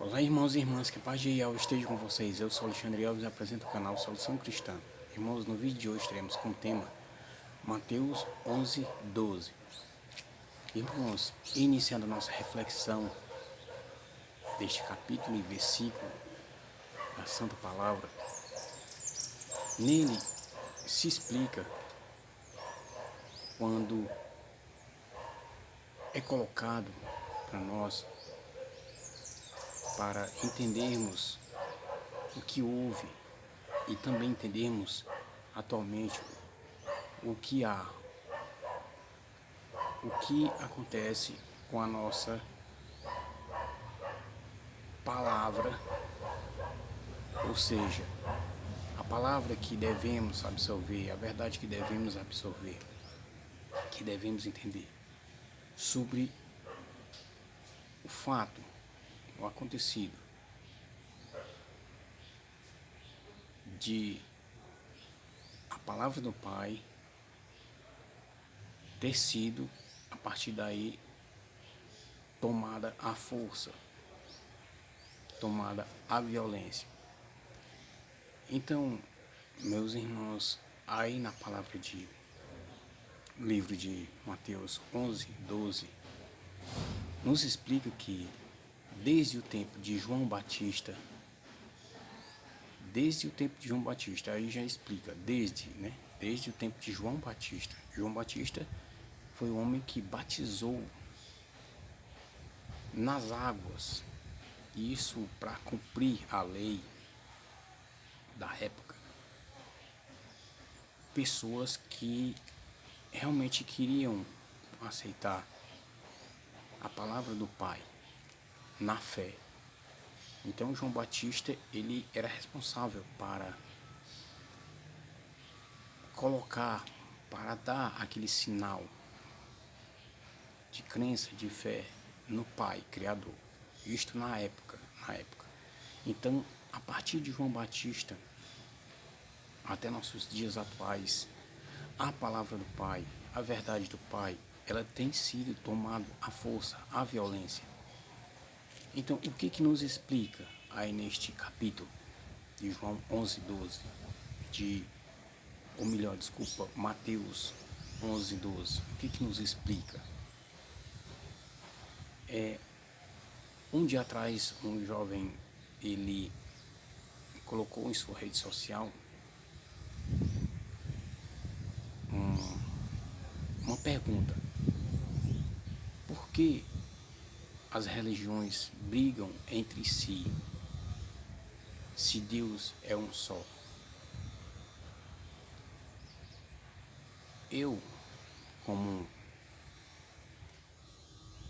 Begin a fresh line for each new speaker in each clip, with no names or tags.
Olá, irmãos e irmãs, que a paz de Yahweh esteja com vocês. Eu sou Alexandre Alves e apresento o canal Solução Cristã. Irmãos, no vídeo de hoje teremos como tema Mateus 11:12. Irmãos, iniciando a nossa reflexão deste capítulo e versículo da Santa Palavra, nele se explica quando é colocado para nós para entendermos o que houve e também entendermos atualmente o que acontece com a nossa palavra, ou seja, a palavra que devemos absorver, a verdade que devemos absorver, que devemos entender sobre o fato, o acontecido de a palavra do Pai ter sido, a partir daí, tomada à força, tomada à violência. Então, meus irmãos, aí na palavra de livro de Mateus 11:12, nos explica que desde o tempo de João Batista, aí já explica, desde o tempo de João Batista. João Batista foi o homem que batizou nas águas, isso para cumprir a lei da época. Pessoas que realmente queriam aceitar a palavra do Pai na fé. Então João Batista, ele era responsável para colocar, para dar aquele sinal de crença, de fé no Pai Criador. Isto na época. Então, a partir de João Batista até nossos dias atuais, a palavra do Pai, a verdade do Pai, ela tem sido tomada à força, à violência. Então, o que nos explica aí neste capítulo de João 11:12, Mateus 11:12, o que nos explica? Um dia atrás, um jovem, ele colocou em sua rede social uma pergunta: por que as religiões brigam entre si se Deus é um só? Eu, como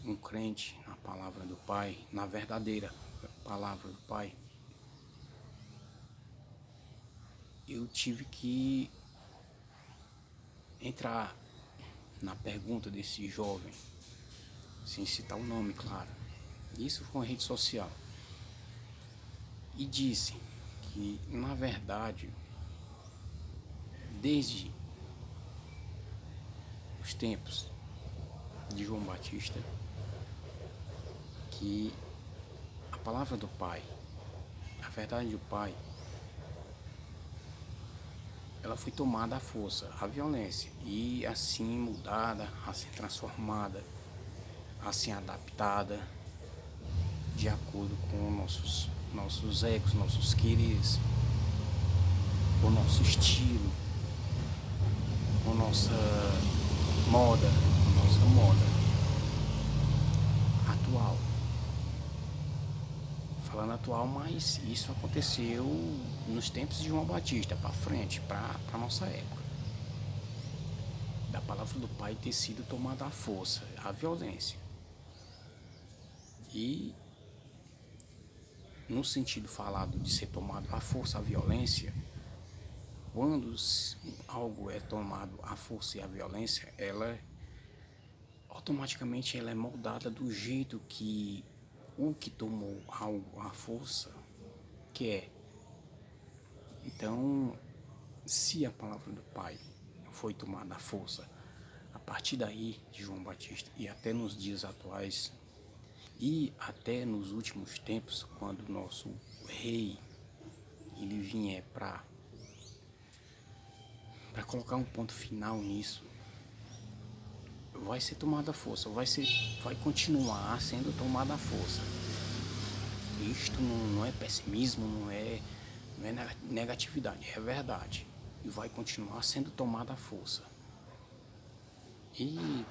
um crente na palavra do Pai, na verdadeira palavra do Pai, eu tive que entrar na pergunta desse jovem, sem citar o nome, claro. Isso foi uma rede social. E disse que, na verdade, desde os tempos de João Batista, que a palavra do Pai, a verdade do Pai, ela foi tomada à força, à violência, e assim mudada, assim transformada, assim adaptada, de acordo com nossos egos, nossos quereres, o nosso estilo, com nossa moda atual. Falando atual, mas isso aconteceu nos tempos de João Batista, para frente, para a nossa época. Da palavra do Pai ter sido tomada à força, à violência. E no sentido falado de ser tomado à força, à violência, quando algo é tomado à força e à violência, ela automaticamente ela é moldada do jeito que o que tomou algo à força quer. Então, se a palavra do Pai foi tomada à força, a partir daí de João Batista e até nos dias atuais, E até nos últimos tempos, quando o nosso rei ele vier para colocar um ponto final nisso, vai ser tomada a força, vai continuar sendo tomada a força. Isto não é pessimismo, não é negatividade, é verdade. E vai continuar sendo tomada a força. E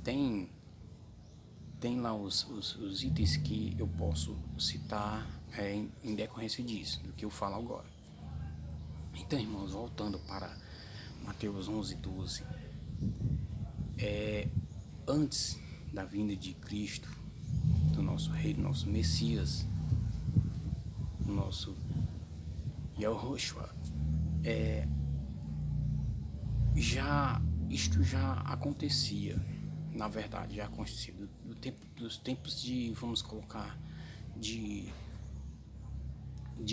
tem lá os itens que eu posso citar em decorrência disso, do que eu falo agora. Então, irmãos, voltando para Mateus 11:12, antes da vinda de Cristo, do nosso Rei, do nosso Messias, do nosso Yahushua, isto já acontecia, na verdade, já acontecia dos tempos de, vamos colocar, de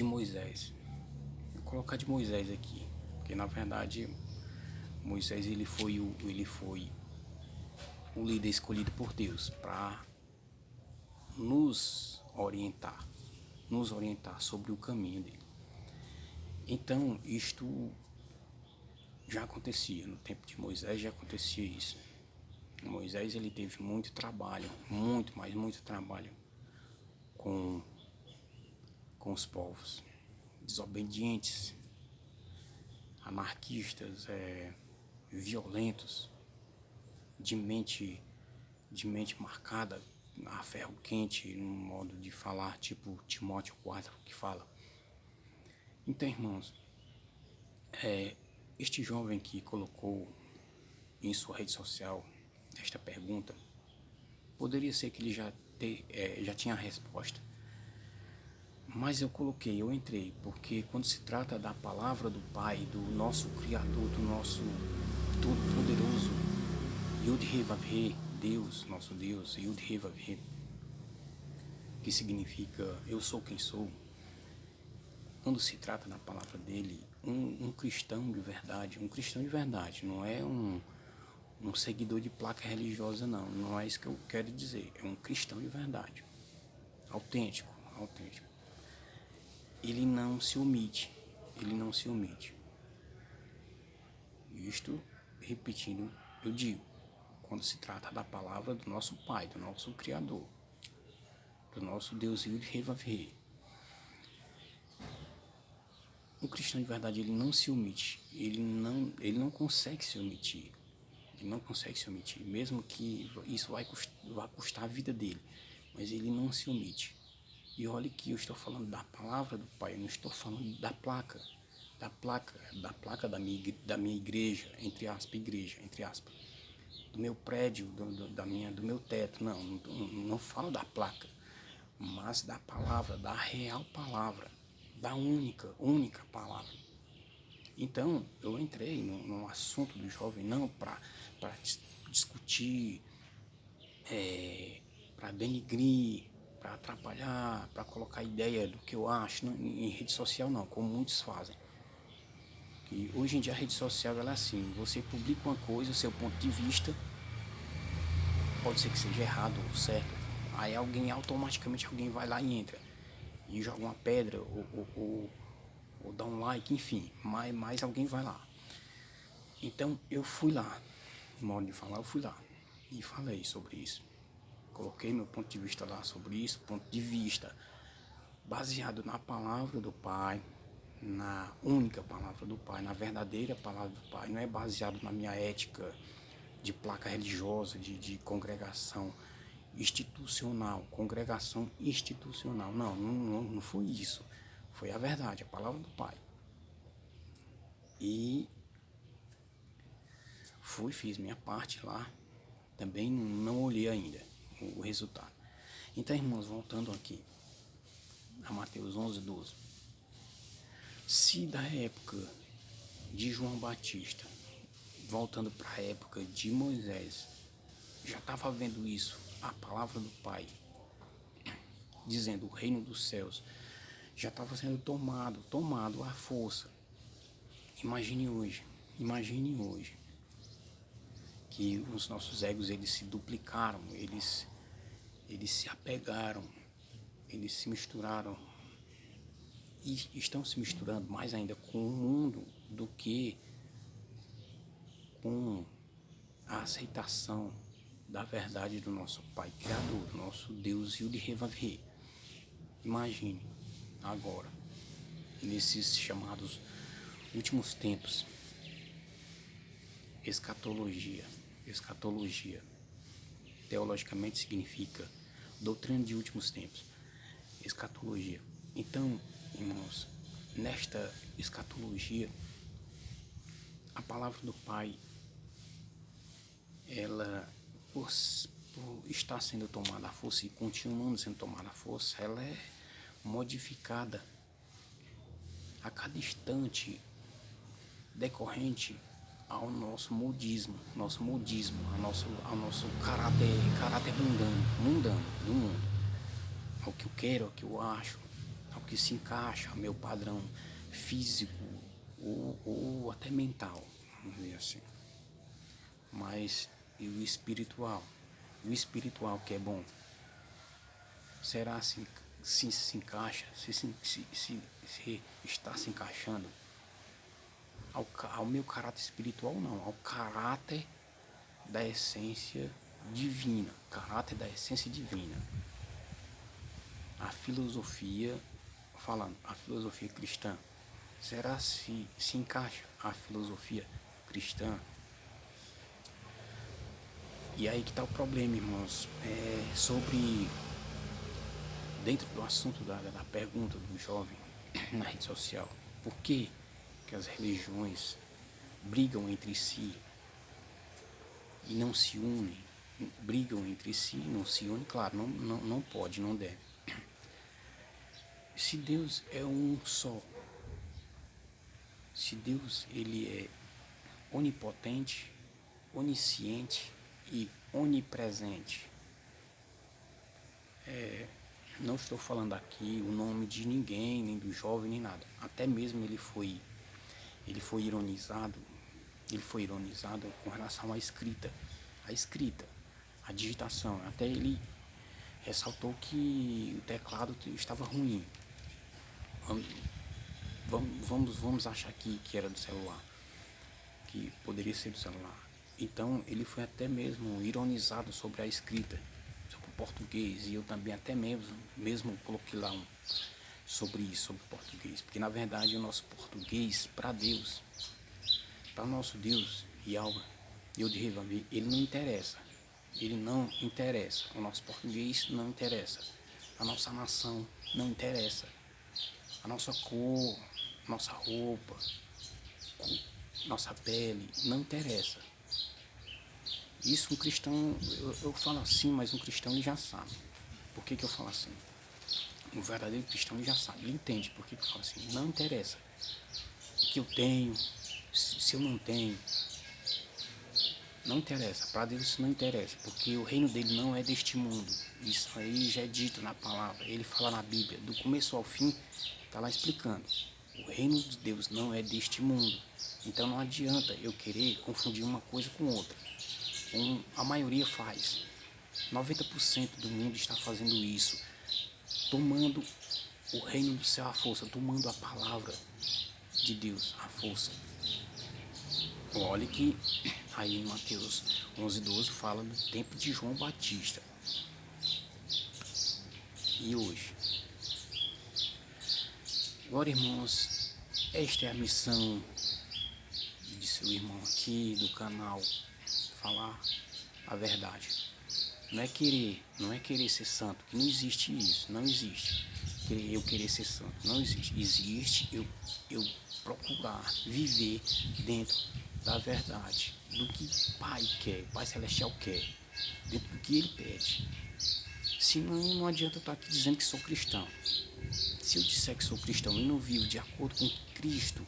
Moisés. Vou colocar de Moisés aqui, porque na verdade Moisés ele foi o líder escolhido por Deus para nos orientar sobre o caminho dele. Então, isto já acontecia, no tempo de Moisés já acontecia isso. Moisés ele teve muito trabalho, muito trabalho com os povos desobedientes, anarquistas, violentos, de mente marcada a ferro quente, no modo de falar, tipo Timóteo 4 que fala. Então, irmãos, este jovem que colocou em sua rede social esta pergunta, poderia ser que ele já tinha a resposta, mas eu entrei, porque quando se trata da palavra do Pai, do nosso Criador, do nosso Todo-Poderoso, Yud-Heh-Vav-Heh, Deus, nosso Deus, Yud-Heh-Vav-Heh, que significa eu sou quem sou. Quando se trata da palavra dele, um cristão de verdade, não é um seguidor de placa religiosa, não é isso que eu quero dizer, é um cristão de verdade, autêntico. Ele não se omite. Isto, repetindo, eu digo, quando se trata da palavra do nosso Pai, do nosso Criador, do nosso Deus Yud-Heh-Vav-Heh. Um cristão de verdade, ele não se omite, ele não consegue se omitir. Mesmo que isso vá custar a vida dele, mas ele não se omite. E olha que eu estou falando da palavra do Pai, eu não estou falando da placa da minha igreja, entre aspas, do meu prédio, do meu teto, não falo da placa, mas da palavra, da real palavra, da única palavra. Então, eu entrei no assunto do jovem não para discutir, para denigrir, para atrapalhar, para colocar ideia do que eu acho em rede social, não, como muitos fazem. E hoje em dia a rede social ela é assim, você publica uma coisa, seu ponto de vista, pode ser que seja errado ou certo, aí automaticamente alguém vai lá e entra e joga uma pedra ou dá um like, enfim, mas alguém vai lá. Então eu fui lá, no modo de falar, eu fui lá e falei sobre isso. Coloquei meu ponto de vista lá sobre isso, ponto de vista baseado na palavra do Pai, na única palavra do Pai, na verdadeira palavra do Pai. Não é baseado na minha ética de placa religiosa, de congregação institucional, não foi isso. Foi a verdade, a palavra do Pai. E fiz minha parte lá, também não olhei ainda o resultado. Então, irmãos, voltando aqui a Mateus 11:12, se da época de João Batista, voltando para a época de Moisés, já estava vendo isso, a palavra do Pai, dizendo o reino dos céus, já estava sendo tomado à força. Imagine hoje, que os nossos egos eles se duplicaram, eles eles se apegaram, eles se misturaram e estão se misturando mais ainda com o mundo do que com a aceitação da verdade do nosso Pai Criador, do nosso Deus Yud-Heh-Vav-Heh. Imagine agora, nesses chamados últimos tempos, escatologia. Escatologia, teologicamente, significa doutrina de últimos tempos. Escatologia. Então, irmãos, nesta escatologia, a palavra do Pai, ela, por estar sendo tomada à força e continuando sendo tomada à força, ela é modificada a cada instante, decorrente ao nosso modismo, ao nosso caráter mundano do mundo, ao que eu quero, ao que eu acho, ao que se encaixa, ao meu padrão físico ou até mental, vamos dizer assim. Mas e o espiritual? O espiritual que é bom, será assim, se encaixa, se está se encaixando ao meu caráter espiritual? Não, ao caráter da essência divina, a filosofia, falando, a filosofia cristã, será se encaixa a filosofia cristã? E aí que está o problema, irmãos, sobre, dentro do assunto da pergunta do jovem na rede social, por que as religiões brigam entre si e não se unem? Brigam entre si, não se unem, claro, não pode, não deve. Se Deus é um só, se Deus ele é onipotente, onisciente e onipresente, não estou falando aqui o nome de ninguém, nem do jovem, nem nada. Até mesmo ele foi ironizado com relação à escrita, a digitação. Até ele ressaltou que o teclado estava ruim. Vamos achar que era do celular, que poderia ser do celular. Então ele foi até mesmo ironizado sobre a escrita, sobre o português, e eu também até mesmo coloquei lá sobre isso, sobre o português, porque na verdade o nosso português, para Deus, para nosso Deus Yahweh, Yod-Heh-Vav-Heh, ele não interessa, o nosso português não interessa, a nossa nação não interessa, a nossa cor, nossa roupa, nossa pele, não interessa. Isso um cristão, eu falo assim, mas um cristão ele já sabe. Por que eu falo assim? Um verdadeiro cristão ele já sabe, ele entende por que eu falo assim. Não interessa o que eu tenho, se eu não tenho, não interessa. Para Deus isso não interessa, porque o reino dele não é deste mundo. Isso aí já é dito na palavra, ele fala na Bíblia, do começo ao fim, está lá explicando. O reino de Deus não é deste mundo. Então não adianta eu querer confundir uma coisa com outra. A maioria faz. 90% do mundo está fazendo isso, tomando o reino do céu à força, tomando a palavra de Deus à força. Olha que aí em Mateus 11:12 fala do tempo de João Batista. E hoje? Agora, irmãos, esta é a missão de seu irmão aqui do canal, falar a verdade. Não é querer ser santo, que não existe isso, não existe. Eu querer ser santo, não existe. Existe eu procurar viver dentro da verdade, do que Pai quer, Pai Celestial quer, dentro do que Ele pede. Senão não adianta eu estar aqui dizendo que sou cristão. Se eu disser que sou cristão e não vivo de acordo com Cristo,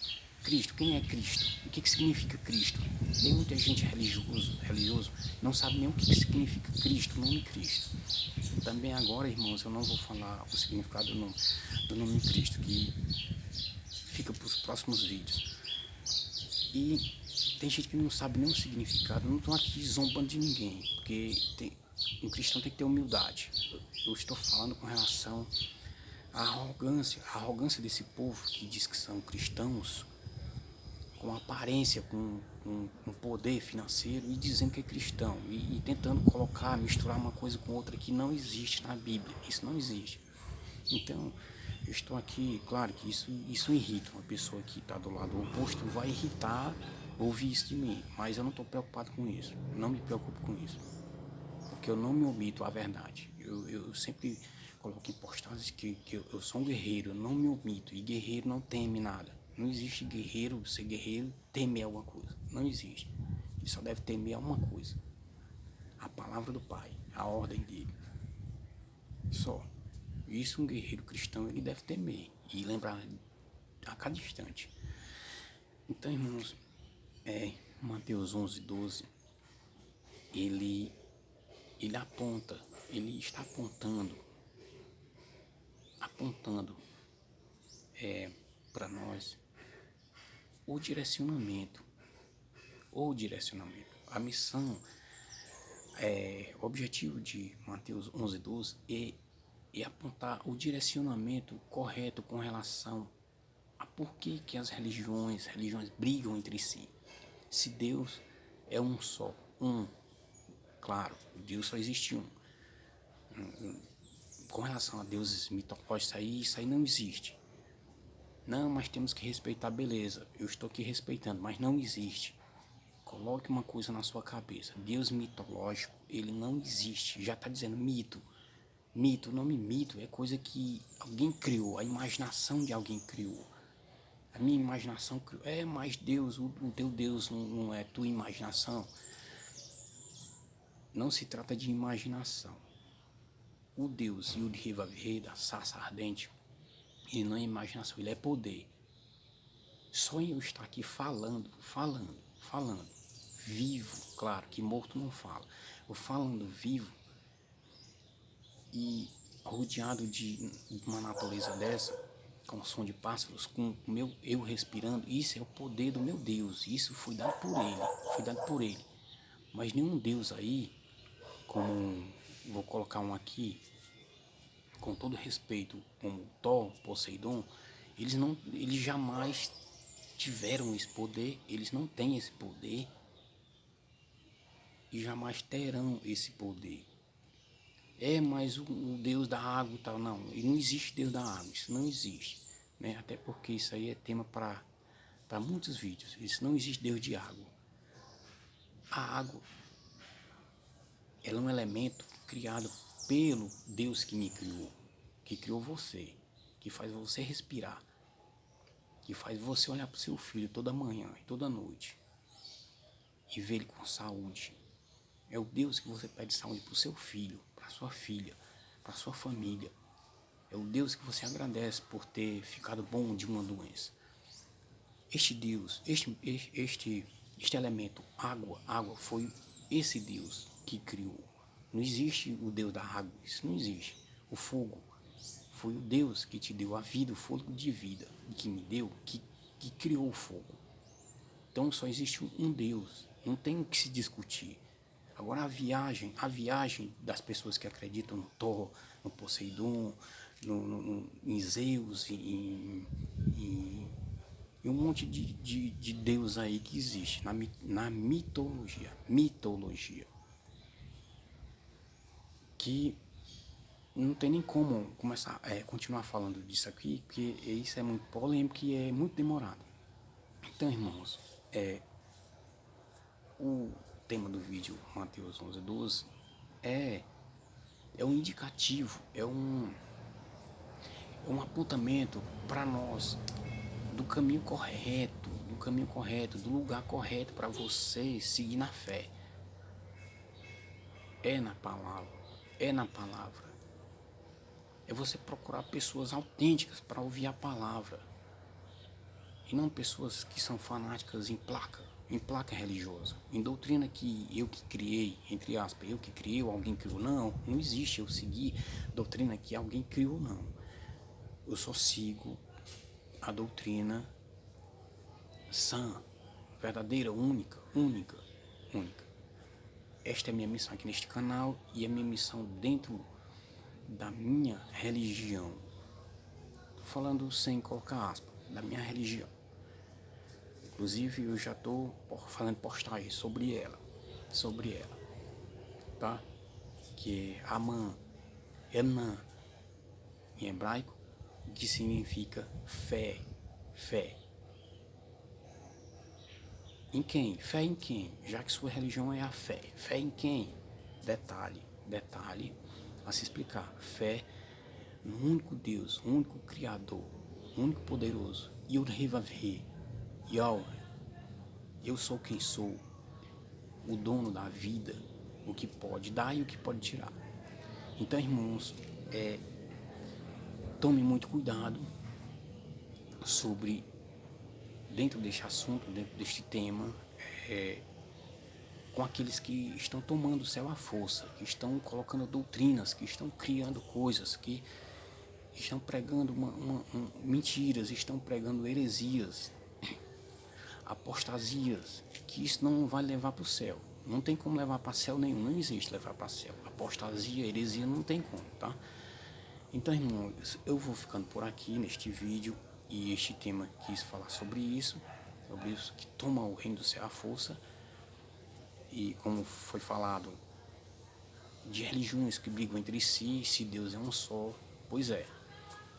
quem é Cristo? O que significa Cristo? Tem muita gente religioso, não sabe nem o que significa Cristo, o nome Cristo. Também agora, irmãos, eu não vou falar o significado do nome Cristo, que fica para os próximos vídeos. E tem gente que não sabe nem o significado. Eu não estou aqui zombando de ninguém, porque Um cristão tem que ter humildade. Eu estou falando com relação à arrogância desse povo que diz que são cristãos, com aparência, com poder financeiro e dizendo que é cristão e tentando colocar, misturar uma coisa com outra que não existe na Bíblia. Isso não existe. Então, eu estou aqui, claro que isso irrita uma pessoa que está do lado oposto, vai irritar ouvir isso de mim, mas eu não estou preocupado com isso, não me preocupo com isso, porque eu não me omito a verdade. Eu sempre coloco em postagens que eu sou um guerreiro, eu não me omito, e guerreiro não teme nada. Não existe guerreiro, ser guerreiro, temer alguma coisa. Não existe. Ele só deve temer a uma coisa: a palavra do Pai, a ordem dele. Só. Isso um guerreiro cristão ele deve temer e lembrar a cada instante. Então, irmãos, Mateus 11:12, ele aponta, ele está apontando para nós o direcionamento. A missão, o objetivo de Mateus 11:12 é apontar o direcionamento correto com relação a por que as religiões brigam entre si. Se Deus é um só, claro, Deus só existe um. Com relação a deuses mitológicos, isso aí não existe. Não, mas temos que respeitar, beleza, eu estou aqui respeitando, mas não existe. Coloque uma coisa na sua cabeça: Deus mitológico, ele não existe. Já está dizendo mito. Mito, o nome mito é coisa que alguém criou, a imaginação de alguém criou. A minha imaginação criou. Mas Deus, o teu Deus não é tua imaginação. Não se trata de imaginação. O Deus Yud-Heh Vav-Heh da sarça ardente, ele não é imaginação, ele é poder. Só em eu estar aqui falando, vivo, claro que morto não fala, eu falando vivo e rodeado de uma natureza dessa, com som de pássaros, com o meu eu respirando, isso é o poder do meu Deus, isso foi dado por ele, mas nenhum Deus aí, como vou colocar um aqui, com todo respeito, como Thor, Poseidon, eles jamais tiveram esse poder, eles não têm esse poder e jamais terão esse poder. Mas o Deus da água e tal, não, e não existe Deus da água, isso não existe, né? Até porque isso aí é tema para muitos vídeos, isso não existe Deus de água. A água, ela é um elemento criado pelo Deus que me criou, que criou você, que faz você respirar, que faz você olhar para o seu filho toda manhã e toda noite e ver ele com saúde. É o Deus que você pede saúde para o seu filho, para sua filha, para sua família. É o Deus que você agradece por ter ficado bom de uma doença. Este Deus, este elemento, água, foi esse Deus que criou. Não existe o Deus da água, isso não existe. O fogo, foi o Deus que te deu a vida, o fôlego de vida, e que me deu, que criou o fogo. Então só existe um Deus, não tem o que se discutir. Agora a viagem das pessoas que acreditam no Thor, no Poseidon, em Zeus, em um monte de Deus aí que existe na mitologia. Que não tem nem como começar continuar falando disso aqui, porque isso é muito polêmico e é muito demorado. Então, irmãos, o tema do vídeo Mateus 11:12 é um indicativo, é um apontamento para nós do caminho correto, do lugar correto para você seguir na fé. É na palavra. É você procurar pessoas autênticas para ouvir a palavra. E não pessoas que são fanáticas em placa religiosa, em doutrina que eu que criei, entre aspas, eu que criei ou alguém criou. Não existe eu seguir doutrina que alguém criou, não. Eu só sigo a doutrina sã, verdadeira, única. esta é a minha missão aqui neste canal e a minha missão dentro da minha religião. Falando sem colocar aspas, da minha religião. Inclusive eu já estou fazendo postagem sobre ela, tá? Que é Amã, Enã, em hebraico, que significa fé. Em quem? Fé em quem? Já que sua religião é a fé. Fé em quem? Detalhe a se explicar. Fé no único Deus, único Criador, único poderoso. Yod-Heh-Vav-Heh. Yahweh. Eu sou quem sou. O dono da vida. O que pode dar e o que pode tirar. Então, irmãos, tome muito cuidado sobre, dentro deste assunto, dentro deste tema, com aqueles que estão tomando o céu à força, que estão colocando doutrinas, que estão criando coisas, que estão pregando mentiras, estão pregando heresias, apostasias, que isso não vai levar para o céu. Não tem como levar para céu nenhum, não existe levar para céu. Apostasia, heresia não tem como, tá? Então, irmãos, eu vou ficando por aqui neste vídeo e este tema quis falar sobre isso que toma o reino do céu à força. E como foi falado, de religiões que brigam entre si, se Deus é um só. Pois é,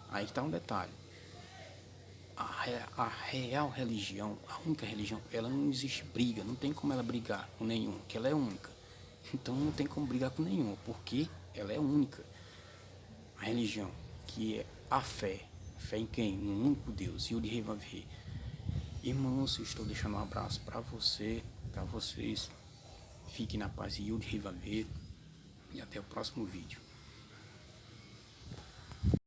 aí está um detalhe. A real religião, a única religião, ela não existe briga, não tem como ela brigar com nenhum, que ela é única. Então não tem como brigar com nenhuma, porque ela é única. A religião, que é a fé em quem? No único Deus, Yod-Heh-Vav-Heh. Irmãos, estou deixando um abraço para você, para vocês. Fiquem na paz de Yod-Heh-Vav-Heh e até o próximo vídeo.